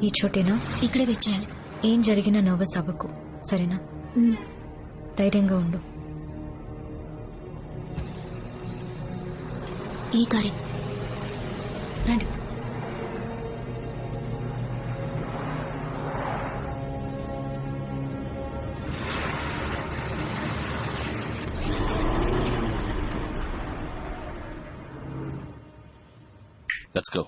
ఈ చోటేనా? ఇక్కడే వచ్చేయాలి. ఏం జరిగినా నర్వస్ అవ్వకు, సరేనా? ధైర్యంగా ఉండు. ఈ కారే రండి. Let's go.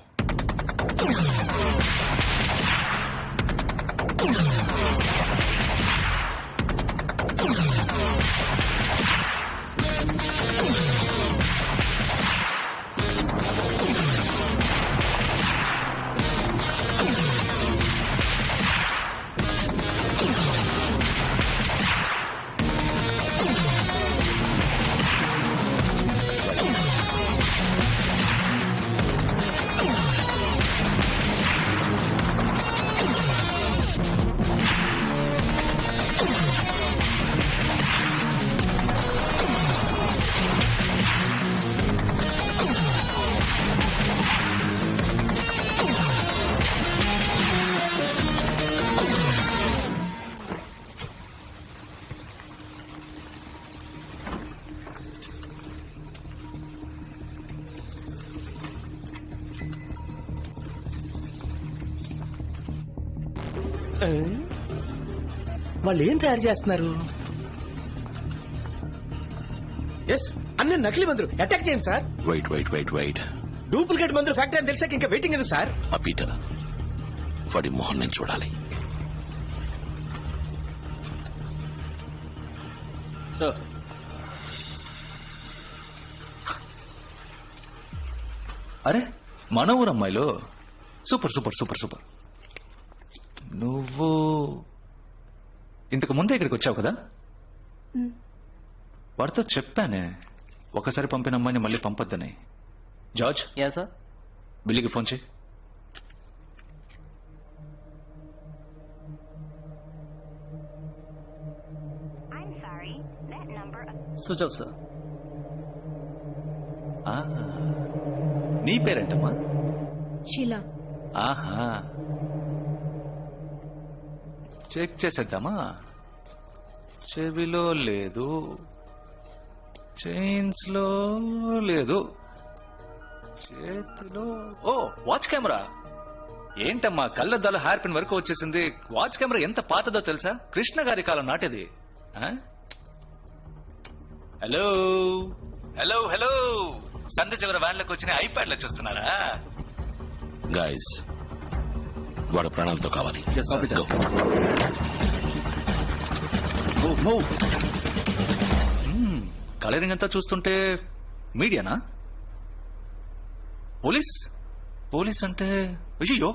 వాళ్ళు ఏం తయారు చేస్తున్నారు? ఎస్, అన్ని నకిలీ మందులు. అటాక్ చేయండి సార్. వెయిట్. డూప్లికేట్ మందులు ఫ్యాక్టరీ అని తెలిసాక ఇంకా వెయిటింగ్ ఎందుకు సార్? ఆ పీటర్ వాడి మొహం నేను చూడాలి. సార్, అరే మన ఊరు అమ్మాయిలు. సూపర్. నువ్వు ఇంతకు ముందే ఇక్కడికి వచ్చావు కదా? వాడితో చెప్పానే ఒకసారి పంపిన అమ్మాయిని మళ్ళీ పంపొద్దని. జార్జ్. Yeah sir. బిల్లీకి ఫోన్ చేయి. Switch off sir. నీ పేరేంటమ్మా? షీలా. ఆహా, చెక్ చేసేద్దామా? చెవిలో లేదు, చైన్స్ లో లేదు, చేతిలో ఓ వాచ్ కెమెరా. ఏంటమ్మా కళ్ళద్దాలు హెయిర్ పిన్ వరకు వచ్చేసింది. వాచ్ కెమెరా ఎంత పాతదో తెలుసా? కృష్ణ గారి కాలం నాటిది. హలో సంధి చివరి వ్యాన్లోకి వచ్చిన ఐప్యాడ్ లో చూస్తున్నారా? గాయస్, వాడు ప్రాణాలతో కావాలి. కలరింగ్ అంతా చూస్తుంటే మీడియానా? పోలీస్ అంటే అయ్యో,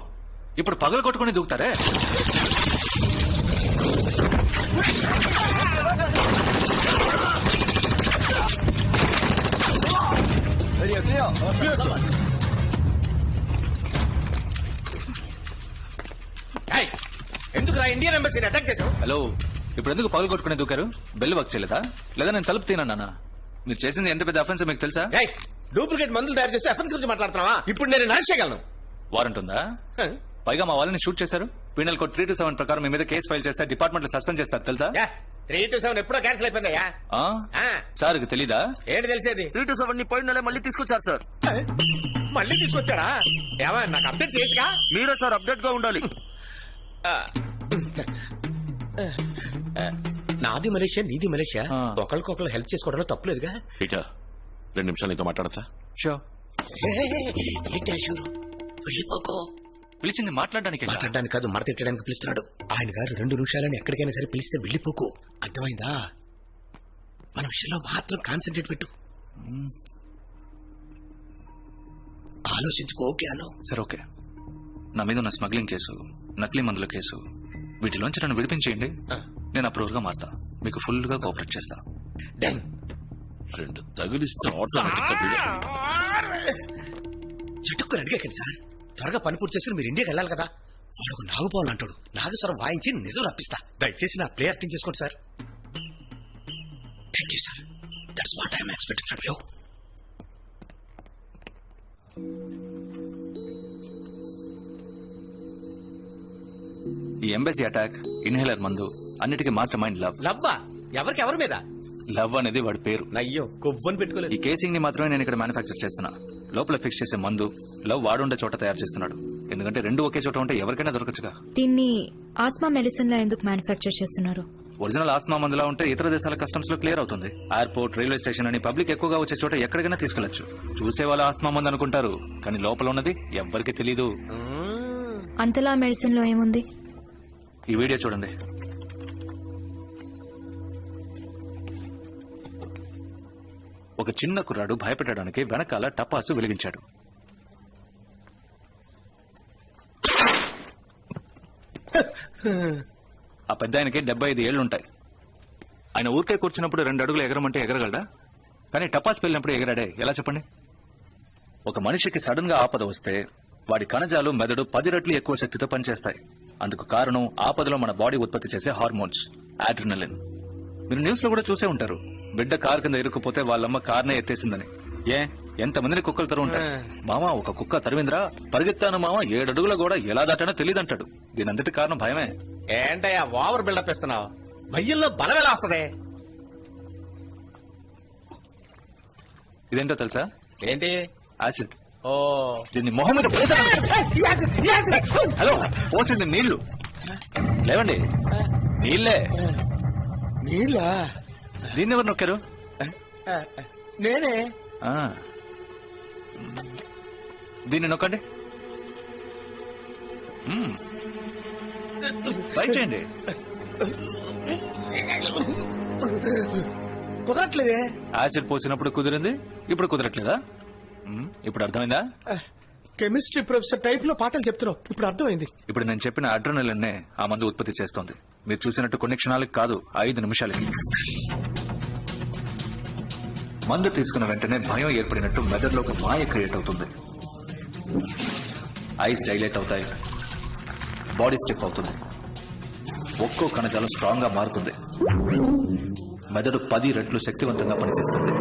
ఇప్పుడు పగలు కొట్టుకుని దూకుతారే. ఎందుకు ఇండియన్ ఎంబసీని అటాక్ చేసావు? హలో, ఇప్పుడు ఎందుకు పగలు కొట్టుకుని దూకారు? బెల్ వర్క్ చేయలేదా? లేదా నేను తలుపు తిన్నానా? మీరు చేసింది ఎంత పెద్ద అఫెన్స్ మీకు తెలుసా? డూప్లికేట్ మందులు తయారు చేస్తే అఫెన్స్ గురించి మాట్లాడుతున్నావా? ఇప్పుడు నేను అరెస్ట్ చేయగలను. వారెంట్ ఉందా? పైగా మా వాళ్ళని షూట్ చేశారు. పీనల్ కోడ్ 327 ప్రకారం మీ మీద కేసు ఫైల్ చేస్తే డిపార్ట్మెంట్ లో సస్పెండ్ చేస్తారు తెలుసా? 327 ఎప్పుడో క్యాన్సిల్ అయిపోయిందయ్యా. సార్ తెలీదా? ఏంటి తెలిసేది? 327 ని పోయిన నెల మళ్ళీ తీసుకొచ్చారు సార్. మళ్ళీ తీసుకొచ్చాడా? ఏమా నాకు అప్డేట్ చేయొచ్చుగా? మీరే సార్ అప్డేట్ గా ఉండాలి. నాది మలేషియా, నీది మలేషియా. ఒకరికొకరు హెల్ప్ చేసుకోవడంలో తప్పులేదుగా. పీటర్, 2 నిమిషాలు నీతో మాట్లాడచ్చా? షో. ఏంటి అశూరు? వెళ్ళిపోకో. పిలిచింది మాట్లాడడానికి కాదు, మడత తిట్టడానికి పిలుస్తున్నాడు. ఆయన గారు 2 నిమిషాలని ఎక్కడికైనా సరే పిలిస్తే వెళ్ళిపోకు. అర్థమైందా? మన విషయంలో మాత్రం కాన్సన్ట్రేట్ పెట్టు. ఆలోచించుకో. ఓకే అను. సరే ఓకే. నా మీద ఉన్న స్మగ్లింగ్ కేసు, నకిలీ మందుల కేసు, వీటిలోంచి నన్ను విడిపించేయండి. నేను అప్రూవల్ గా మారుతా. మీకు ఫుల్ గా కోఆపరేట్ చేస్తా. డన్. 2 తగిలిస్తే ఆటోమేటిక్ గా చెట్టుకుని అడిగాకండి సార్. త్వరగా పని పూర్తి చేసుకుని మీరు ఇండియాకి వెళ్ళాలి కదా. వాడు ఒక నాగుపావులు అంటాడు. నాగస్వరం వాయించి నిజం రప్పిస్తా. దయచేసి నా ప్లే అర్థం చేసుకోండి sir. Thank you sir. That's what I'm expecting from you. ఈ ఎంబసీ అటాక్, ఇన్హేలర్ మందు అన్నిటికీ మాస్టర్ మైండ్ లవ్. లవ్వా? ఎవరికి ఎవరి మీద? లవ్ అనేది వాడి పేరు. అయ్యో కొవ్వని పెట్టుకోలేదు. ఈ కేసింగ్ ని మాత్రమే నేను ఇక్కడ మ్యానుఫ్యాక్చర్ చేస్తున్నా. లోపల ఫిక్స్ చేసే మందు లవ్ వాడుండే చోట తయారు చేస్తున్నాడు. ఎందుకంటే రెండు ఒకే చోట ఉంటే ఎవరికైనా దొరకచ్చుగా. దీన్ని ఆస్మా మెడిసిన్ లా ఎందుకు మ్యానుఫ్యాక్చర్ చేస్తున్నారు? ఒరిజినల్ ఆస్మా మందులా ఉంటే ఇతర దేశాల కస్టమ్స్ లో క్లియర్ అవుతుంది. ఎయిర్పోర్ట్, రైల్వే స్టేషన్ అని పబ్లిక్ ఎక్కువగా వచ్చే చోట ఎక్కడికైనా తీసుకెళ్లొచ్చు. చూసే వాళ్ళు ఆస్మా మందు అనుకుంటారు, కానీ లోపల ఉన్నది ఎవ్వరికి తెలీదు. అంతలా మెడిసిన్ లో ఏముంది? ఈ వీడియో చూడండి. ఒక చిన్న కుర్రాడు భయపెట్టడానికి వెనకాల టపాసు వెలిగించాడు. ఆ పెద్ద ఆయనకి 75 ఏళ్లుంటాయి. ఆయన ఊరికే కూర్చున్నప్పుడు 2 అడుగులు ఎగరమంటే ఎగరగలడా? కానీ టపాస్ వెళ్ళినప్పుడు ఎగరాడే ఎలా చెప్పండి? ఒక మనిషికి సడన్ గా ఆపద వస్తే వాడి కణజాలు, మెదడు 10 రెట్లు ఎక్కువ శక్తితో పనిచేస్తాయి. అందుకు కారణం ఆపదలో మన బాడీ ఉత్పత్తి చేసే హార్మోన్స్, అడ్రినలిన్. మీరు న్యూస్ లో కూడా చూసే ఉంటారు, బిడ్డ కారు కింద ఇరుక్కుపోతే వాళ్ళమ్మ కార్నే ఎత్తేసిందని. ఎంతమందిని కుక్కలు తరు ఉంటాయి. మామ ఒక కుక్క తరివిందిరా, పరిగెత్తాను మామ 7 అడుగుల కూడా ఎలా దాటానో తెలియదంటాడు. దీని అంతటి కారణం భయమే. ఏంటయ్యా ఓవర్ బిల్డప్ ఇస్తున్నావు? భయ్యంలో బలం ఎలా వస్తుంది? ఇదేంటో తెలుసా? ఏంటి? యాసిడ్. ఓ దీన్ని మొహం మీద హలో పోసింది నీళ్లు. లేవండి, నీళ్లే. నీళ్ళా? దీన్ని ఎవరు నొక్కారు? నేనే. ఆ. దీన్ని నొక్కండి. ట్రై చేయండి. కుదరట్లేదే. యాసిడ్ పోసినప్పుడు కుదిరింది, ఇప్పుడు కుదరట్లేదా? ఇప్పుడు అర్థమైందా? కెమిస్ట్రీ ప్రొఫెసర్ టైప్ లో పాఠాలు చెప్తున్నావు, ఇప్పుడు అర్థమైంది. ఇప్పుడు నేను చెప్పిన అడ్రినలిన్నే ఆ మందు ఉత్పత్తి చేస్తోంది. మీరు చూసినట్టు కొన్ని క్షణాలకు కాదు, 5 నిమిషాలకి. మందు తీసుకున్న వెంటనే భయం ఏర్పడినట్టు మెదడులో ఒక మాయ క్రియేట్ అవుతుంది. ఐస్ డైలేట్ అవుతాయి, బాడీ స్టిఫ్ అవుతుంది, ఒక్కో కణజాలం స్ట్రాంగ్ గా మారుతుంది, మెదడు 10 రెట్లు శక్తివంతంగా పనిచేస్తుంది.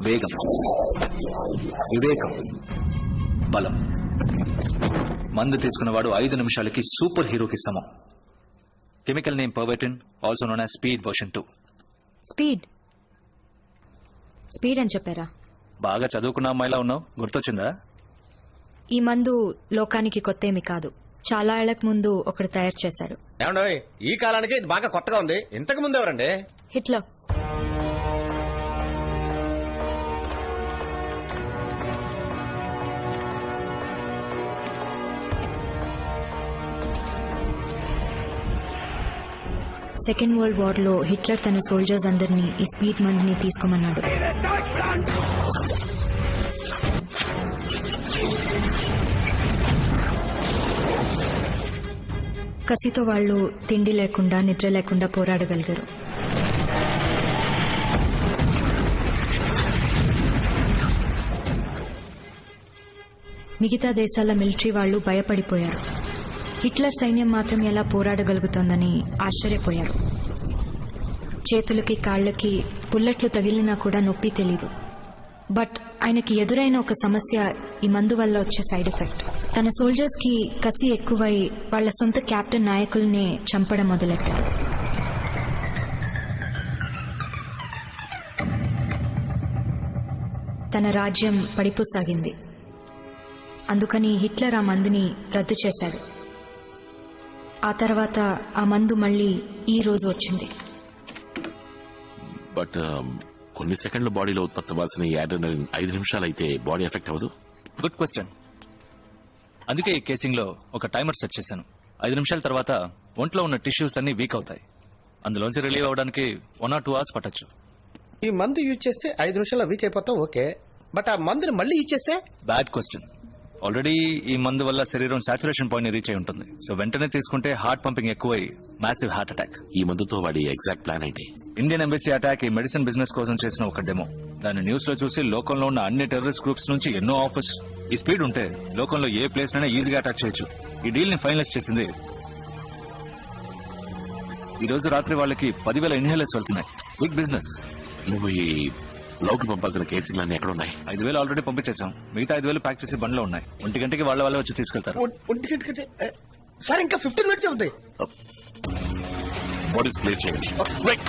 వేగం, వివేకం, బలం. మందు తీసుకున్నవాడు 5 నిమిషాలకి సూపర్ హీరోకి సమం. Chemical name Pervitin, also known as speed version 2. Speed speed అని చెప్పారా? బాగా చదువుకున్న అమ్మాయిలా ఉన్నావు, గుర్తొచ్చిందా? ఈ మందు లోకానికి కొత్త ఏమి కాదు. చాలా ఏళ్లకు ముందు ఒకడు తయారు చేశాడు. ఏమండోయ్, ఈ కాలానికి ఇది బాగా కొత్తగా ఉంది. ఇంతకు ముందు ఎవరండి? హిట్లర్. సెకండ్ వరల్డ్ వార్ లో హిట్లర్ తన సోల్జర్స్ అందరినీ ఈ స్పీడ్ మందుని తీసుకోమన్నాడు. కసితో వాళ్ళు తిండి లేకుండా, నిద్ర లేకుండా పోరాడగలిగారు. మిగతా దేశాల మిలిటరీ వాళ్ళు భయపడిపోయారు. హిట్లర్ సైన్యం మాత్రం ఎలా పోరాడగలుగుతోందని ఆశ్చర్యపోయారు. చేతులకి, కాళ్లకి బుల్లెట్లు తగిలినా కూడా నొప్పి తెలీదు. బట్ ఆయనకి ఎదురైన ఒక సమస్య ఈ మందు వల్ల వచ్చే సైడ్ ఎఫెక్ట్. తన సోల్జర్స్ కి కసి ఎక్కువై వాళ్ల సొంత కెప్టెన్ నాయకుల్నే చంపడం మొదలెట్టారు. తన రాజ్యం పడిపోసాగింది. అందుకని హిట్లర్ ఆ మందుని రద్దు చేశాడు. ఆ తర్వాత ఆ మందు మళ్ళీ ఈ రోజు వచ్చింది. బట్ కొన్ని సెకండ్ల బాడీలో ఉత్పత్తి అవ్వాల్సిన ఈ అడ్రినలిన్ 5 నిమిషాలు అయితే బాడీ ఎఫెక్ట్ అవ్వదు? Good question. అందుకే ఈ కేసింగ్ లో ఒక టైమర్ సెట్ చేశాను. 5 నిమిషాల తర్వాత ఒంట్లో ఉన్న టిష్యూస్ అన్ని వీక్ అవుతాయి. అందులోంచి రిలీవ్ అవడానికి 1 or 2 hours పట్టొచ్చు. ఈ మందు యూజ్ చేస్తే 5 నిమిషాల్లో వీక్ అయిపోతాం, ఓకే. బట్ ఆ మందుని మళ్ళీ యూజ్ చేస్తే? Bad question. ఆల్రెడీ ఈ మందు వల్ల శరీరం సాచురేషన్ పాయింట్ ని రీచ్ అయి ఉంటుంది. సో వెంటనే తీసుకుంటే హార్ట్ పంపింగ్ ఎక్కువై మ్యాసివ్ హార్ట్ అటాక్. ఈ మందుతో వాడి ఎగ్జాక్ట్ ప్లాన్ ఏంటి? ఇండియన్ ఎంబసీ అటాక్ ఈ మెడిసిన్ బిజినెస్ కోసం చేసిన ఒక డెమో. దాన్ని న్యూస్ లో చూసి లోకంలో ఉన్న అన్ని టెర్రరిస్ట్ గ్రూప్స్ నుంచి ఎన్నో ఆఫర్స్. ఈ స్పీడ్ ఉంటే లోకంలో ఏ ప్లేస్ నైనా ఈజీగా అటాక్ చేయొచ్చు. ఈ డీల్ ని ఫైనలైజ్ చేసింది ఈ రోజు రాత్రి వాళ్ళకి 10,000 ఇన్హేలర్స్ వెళ్తున్నాయి. Big business. నువ్వు ఈ లోకి పంపాల్సిన కేసులన్నీ ఎక్కడ ఉన్నాయి? 5,000 ఆల్రెడీ పంపించేశాం. మిగతా 5,000 ప్యాక్ చేసి బండ్లో ఉన్నాయి. 1 గంటకి వాళ్ళే వచ్చి తీసుకెళ్తారు. 1 గంట కంటే సార్ ఇంకా 15 మినిట్స్ అవుతాయి. బాడీస్ క్లియర్ చేయండి. Quick!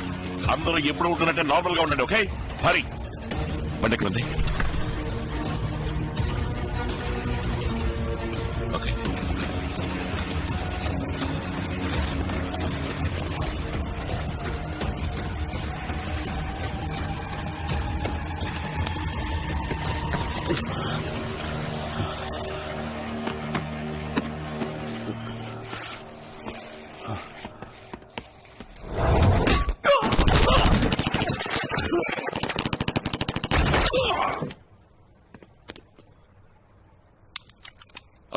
అందరూ ఎప్పుడు ఉంటున్నట్టే నార్మల్ గా ఉండండి. ఓకే, హరి బండికి ఉంది. Okay,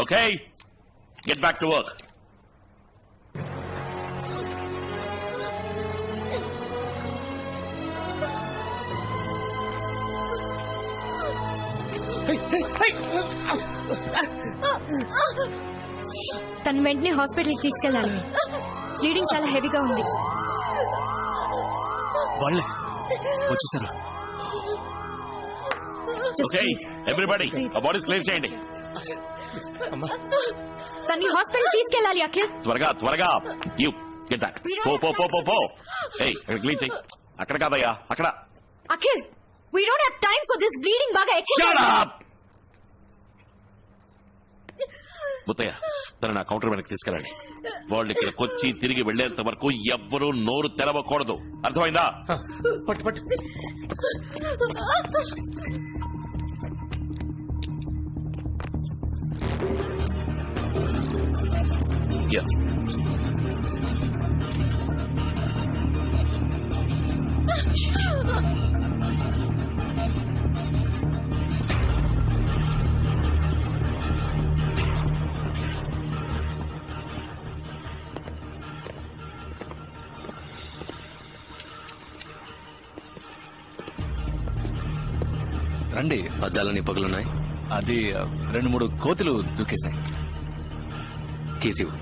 okay, get back to work. తను వెంటనే హాస్పిటల్కి తీసుకెళ్ళాలి. బ్లీడింగ్ చాలా హెవీగా ఉంది. వాళ్ళే వచ్చేసారు. ఓకే, ఎవ్రీబడి బాడీస్ క్లియర్ చేయండి. తన్ని హాస్పిటల్ తీసుకెళ్ళాలి. అఖిల్, త్వరగా త్వరగా. You get back. పో పో పో పో పో. ఏయ్, అక్కడ క్లీన్ చేయి. అక్కడ కాదయ్యా, అక్కడ. Akhil, we don't have time for this bleeding బాగా ఎక్కువ. Shut up! ముత్తయ్య, తన నా కౌంటర్ వెనక్కి తీసుకెళ్ళండి. వాళ్ళు ఇక్కడికి వచ్చి తిరిగి వెళ్లేంత వరకు ఎవ్వరూ నోరు తెరవకూడదు. అర్థమైందా? పట్టు పట్టు. Yeah. రండి. అద్దాలని పగులున్నాయి. అది 2-3 కోతులు దూకేశాయి. కేసివ్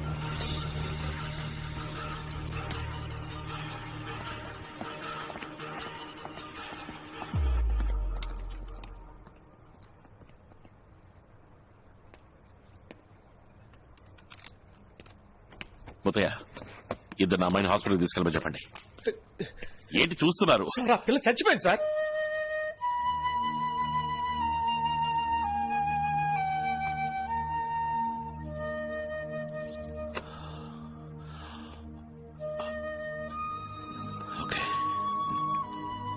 ముత్తయ్య, ఇద్దరు నా అమ్మాయిని హాస్పిటల్కి తీసుకెళ్ళమని చెప్పండి. ఏంటి చూస్తున్నారు? సార్, ఆ పిల్ల చచ్చిపోయింది సార్. ఓకే,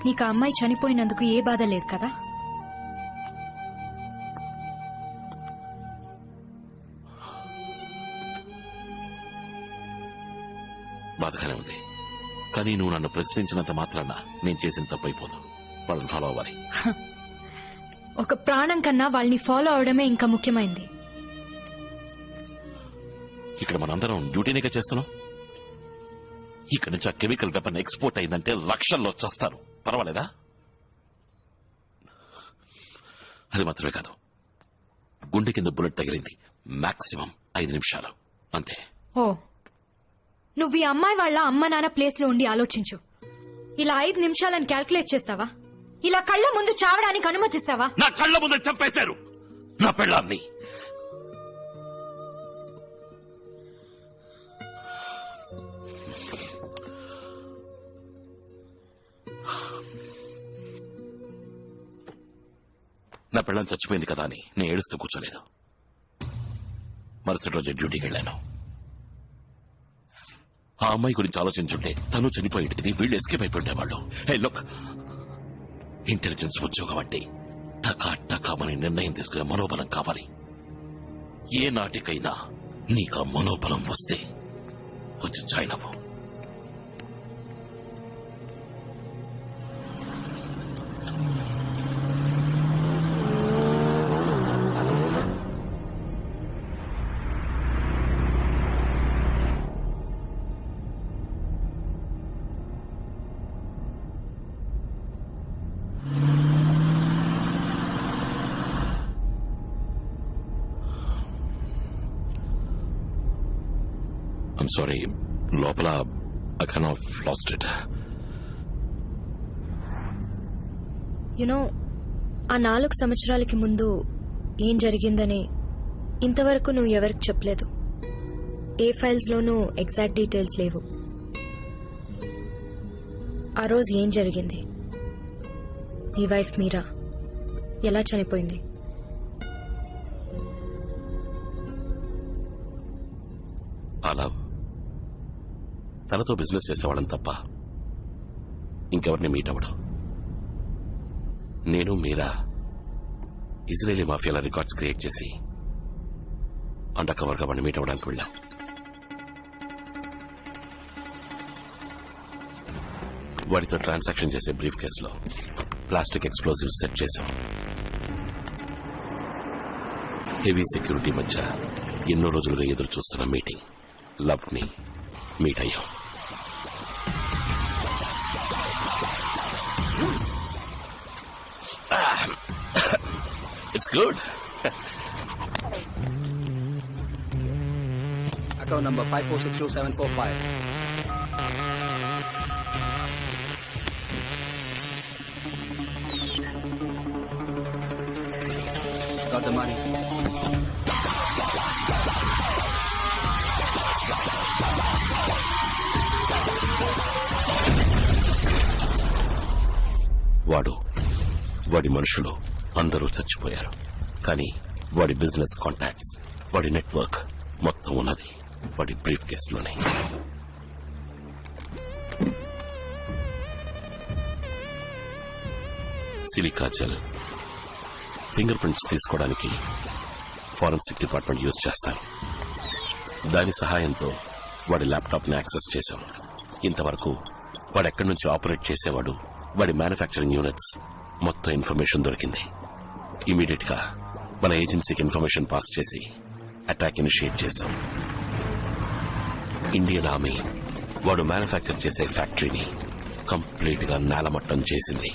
నీకు ఆ అమ్మాయి చనిపోయినందుకు ఏ బాధ లేదు కదా? బాధగానే ఉంది. కానీ నువ్వు నన్ను ప్రశ్నించినంత మాత్రాన నేను చేసిన తప్పు అయిపోదు. వాళ్ళని ఫాలో అవ్వాలి. ఒక ప్రాణం కన్నా వాళ్ళని ఫాలో అవడమే ఇంకా ముఖ్యమైంది. ఇక్కడ మనందరం డ్యూటీనిగా చేస్తున్నాం. ఇక్కడి నుంచి ఆ కెమికల్ వెపన్ ఎక్స్పోర్ట్ అయిందంటే లక్షల్లో చస్తారు. పర్వాలేదా? అది మాత్రమే కాదు, గుండె కింద బుల్లెట్ తగిలింది. మాక్సిమం 5 నిమిషాలు అంతే. ఓ, నువ్వు ఈ అమ్మాయి వాళ్ళ అమ్మ నాన్న ప్లేస్ లో ఉండి ఆలోచించు. ఇలా 5 నిమిషాలని క్యాల్కులేట్ చేస్తావా? ఇలా కళ్ళ ముందు చావడానికి అనుమతిస్తావా? నా కళ్ళ ముందు చంపేశారు నా పెళ్ళాన్ని. నా పెళ్ళాన్ని చచ్చిపోయింది కదా అని నేను ఏడుస్తూ కూర్చోలేదు. మరుసటి రోజు డ్యూటీకి వెళ్ళాను. ఆ అమ్మాయి గురించి ఆలోచించుంటే తను చనిపోయేది, వీళ్ళు ఎస్కేప్ అయిపోయేవాళ్ళు. హే లుక్, ఇంటెలిజెన్స్ ఉద్యోగం అంటే టకా టకామని నిర్ణయం తీసుకునే మనోబలం కావాలి. ఏ నాటికైనా నీకు ఆ మనోబలం వస్తే వచ్చి జాయిన్ అవ్వు. I'm sorry, లోపల I kind of lost it. You know ఆ 4 సంవత్సరాలకి ముందు ఏం జరిగిందని ఇంతవరకు నువ్వు ఎవరికి చెప్పలేదు. ఏ ఫైల్స్లోనూ ఎగ్జాక్ట్ డీటెయిల్స్ లేవు. ఆ రోజు ఏం జరిగింది? నీ వైఫ్ మీరా ఎలా చనిపోయింది? అలా తనతో బిజినెస్ చేసేవాళ్ళని తప్ప ఇంకెవరిని మీట్ అవ్వడం. నేను మీరా ఇజ్రాయేలీ మాఫియాల రికార్డ్స్ క్రియేట్ చేసి అండర్ కవర్గా వాడిని మీట్ అవ్వడానికి వెళ్ళాం. వాడితో ట్రాన్సాక్షన్ చేసే బ్రీఫ్ కేసులో ప్లాస్టిక్ ఎక్స్ప్లోజివ్స్ సెట్ చేశాం. హెవీ సెక్యూరిటీ మధ్య ఎన్నో రోజులుగా ఎదురు చూస్తున్న మీటింగ్ లవ్ ని మీట్ అయ్యాం. It's good. Account number 54627545. Got the money. వాడి మనుషులు అందరూ చచ్చిపోయారు. కానీ వాడి బిజినెస్ కాంటాక్ట్స్, వాడి నెట్వర్క్ మొత్తం ఉన్నది వాడి బ్రీఫ్ కేసులోనే. సిలికా జెల్ ఫింగర్ ప్రింట్స్ తీసుకోవడానికి ఫారెన్సిక్ డిపార్ట్మెంట్ యూజ్ చేస్తారు. దాని సహాయంతో వాడి ల్యాప్టాప్ ని యాక్సెస్ చేశాం. ఇంతవరకు వాడెక్కడి నుంచి ఆపరేట్ చేసేవాడు, వాడి మ్యానుఫ్యాక్చరింగ్ యూనిట్స్ మొత్తం ఇన్ఫర్మేషన్ దొరికింది. ఇమీడియట్ గా మన ఏజెన్సీకి ఇన్ఫర్మేషన్ పాస్ చేసి అటాక్ ఇనిషియేట్ చేశాం. ఇండియన్ ఆర్మీ వాడు మ్యానుఫ్యాక్చర్ చేసే ఫ్యాక్టరీని కంప్లీట్ గా నేలమట్టం చేసింది.